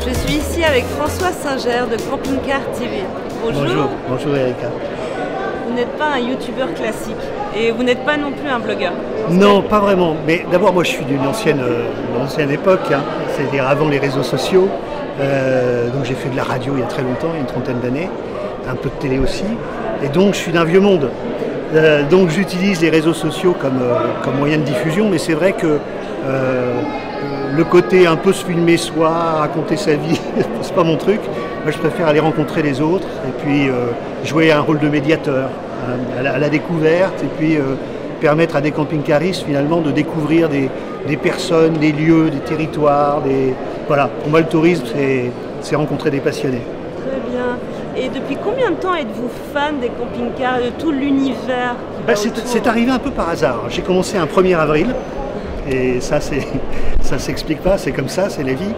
Je suis ici avec François Singer de Camping Car TV. Bonjour. Bonjour Erika. Vous n'êtes pas un youtubeur classique et vous n'êtes pas non plus un blogueur. Non, pas vraiment. Mais d'abord, moi je suis d'une ancienne époque, hein. C'est-à-dire avant les réseaux sociaux. Donc j'ai fait de la radio il y a très longtemps, il y a une trentaine d'années, un peu de télé aussi. Et donc je suis d'un vieux monde. Donc j'utilise les réseaux sociaux comme moyen de diffusion, mais c'est vrai que le côté un peu se filmer soi, raconter sa vie, c'est pas mon truc. Moi je préfère aller rencontrer les autres et puis jouer un rôle de médiateur à la découverte et puis permettre à des camping-caristes finalement de découvrir des personnes, des lieux, des territoires. Voilà, pour moi le tourisme c'est rencontrer des passionnés. Très bien. Et depuis combien de temps êtes-vous fan des camping-cars, de tout l'univers? C'est arrivé un peu par hasard. J'ai commencé un 1er avril. Et ça s'explique pas, c'est comme ça, c'est la vie.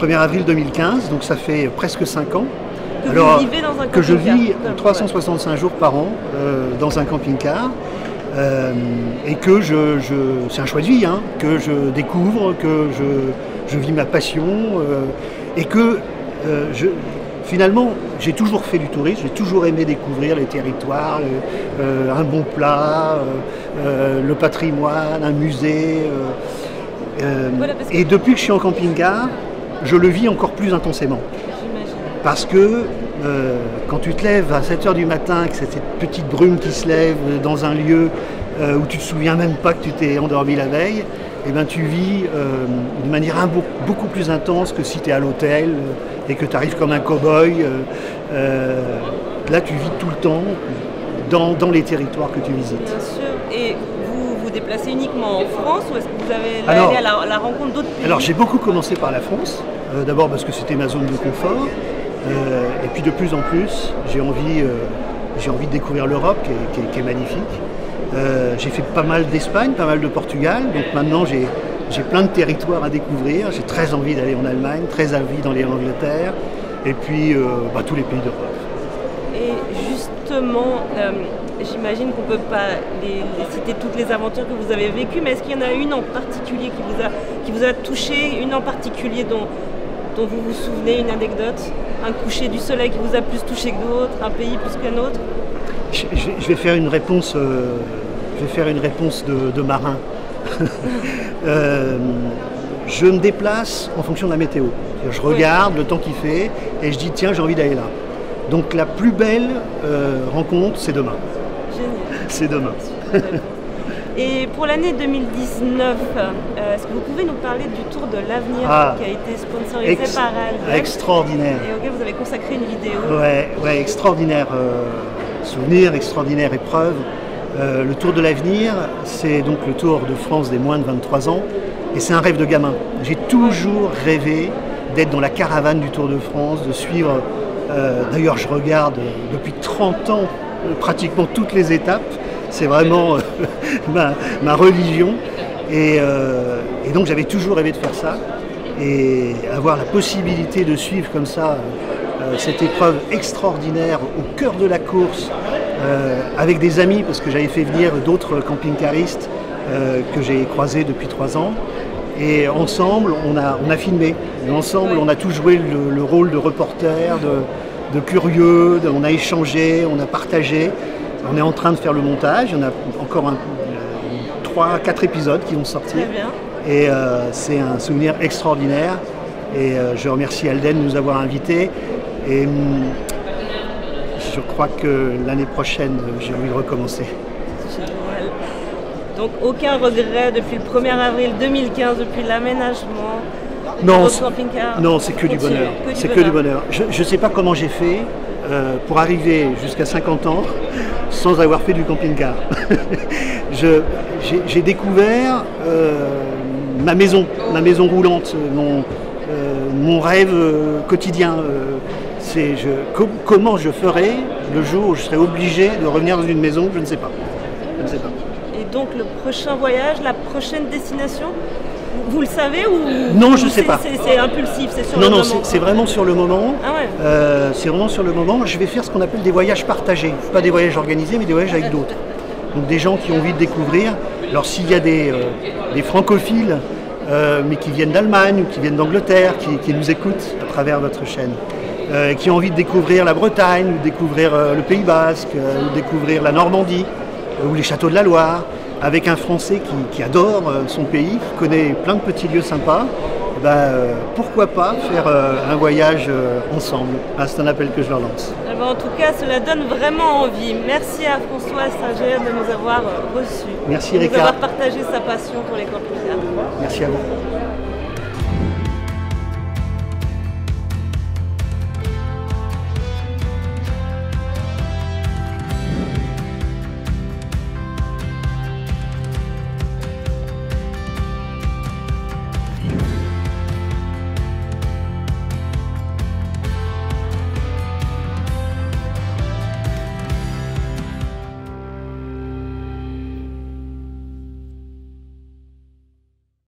1er avril 2015, donc ça fait presque 5 ans. Vous vivez dans un camping-car. Que je vis 365 jours par an dans un camping-car. Et que c'est un choix de vie, hein, que je découvre, que je vis ma passion. Et que finalement, j'ai toujours fait du tourisme, j'ai toujours aimé découvrir les territoires, un bon plat, le patrimoine, un musée. Voilà, et depuis que je suis en camping-car, je le vis encore plus intensément. J'imagine. Parce que quand tu te lèves à 7 h du matin, que c'est cette petite brume qui se lève dans un lieu où tu ne te souviens même pas que tu t'es endormi la veille, eh ben, tu vis de manière beaucoup plus intense que si tu es à l'hôtel et que tu arrives comme un cow-boy. Là, tu vis tout le temps dans les territoires que tu visites. Bien sûr. Et vous vous déplacez uniquement en France ou est-ce que vous avez allé à la rencontre d'autres pays? Alors, j'ai beaucoup commencé par la France. D'abord parce que c'était ma zone de confort. Et puis de plus en plus, j'ai envie de découvrir l'Europe qui est magnifique. J'ai fait pas mal d'Espagne, pas mal de Portugal, donc maintenant j'ai plein de territoires à découvrir. J'ai très envie d'aller en Allemagne, très envie d'aller en Angleterre, et puis tous les pays d'Europe. Et justement, j'imagine qu'on ne peut pas les citer toutes les aventures que vous avez vécues, mais est-ce qu'il y en a une en particulier qui vous a touché, une en particulier dont vous vous souvenez, une anecdote, un coucher du soleil qui vous a plus touché que d'autres, un pays plus qu'un autre? Je vais faire une réponse, de marin. Je me déplace en fonction de la météo. Je regarde le temps qu'il fait et je dis tiens, j'ai envie d'aller là. Donc la plus belle rencontre, c'est demain. Génial. C'est demain. Et pour l'année 2019, est-ce que vous pouvez nous parler du Tour de l'Avenir qui a été sponsorisé par Alden? Extraordinaire. Et auquel vous avez consacré une vidéo. Ouais, extraordinaire souvenir, extraordinaire épreuve. Le Tour de l'Avenir, c'est donc le Tour de France des moins de 23 ans. Et c'est un rêve de gamin. J'ai toujours rêvé d'être dans la caravane du Tour de France, de suivre. D'ailleurs, je regarde depuis 30 ans pratiquement toutes les étapes. C'est vraiment ma religion. Et donc j'avais toujours rêvé de faire ça. Et avoir la possibilité de suivre comme ça cette épreuve extraordinaire au cœur de la course, avec des amis, parce que j'avais fait venir d'autres camping-caristes que j'ai croisés depuis 3 ans. Et ensemble, on a filmé. Et ensemble, on a tous joué le rôle de reporter, de curieux, on a échangé, on a partagé. On est en train de faire le montage, il y en a encore 3-4 épisodes qui vont sortir. Très bien. Et c'est un souvenir extraordinaire. Et je remercie Alden de nous avoir invités. Et je crois que l'année prochaine, j'ai envie de recommencer. Génial. Donc aucun regret depuis le 1er avril 2015, depuis l'aménagement? Non, c'est que du bonheur. C'est que du bonheur. Je ne sais pas comment j'ai fait pour arriver jusqu'à 50 ans sans avoir fait du camping-car. J'ai découvert ma maison roulante, mon rêve quotidien. Comment je ferai le jour où je serai obligé de revenir dans une maison, je ne sais pas. Et donc le prochain voyage, la prochaine destination, vous le savez ou non, je ne sais pas. C'est impulsif, c'est sur le moment? Non, c'est vraiment sur le moment. Ah ouais. C'est vraiment sur le moment. Je vais faire ce qu'on appelle des voyages partagés. Pas des voyages organisés, mais des voyages avec d'autres. Donc des gens qui ont envie de découvrir. Alors s'il y a des francophiles mais qui viennent d'Allemagne ou qui viennent d'Angleterre, qui nous écoutent à travers votre chaîne, qui ont envie de découvrir la Bretagne, ou découvrir le Pays Basque, ou découvrir la Normandie, ou les châteaux de la Loire, avec un Français qui adore son pays, qui connaît plein de petits lieux sympas. Pourquoi pas faire un voyage ensemble? C'est un appel que je leur lance. En tout cas, cela donne vraiment envie. Merci à François Singer de nous avoir reçus. Merci Erika. De nous Erika. avoir partagé sa passion pour les camping-cars. Merci à vous.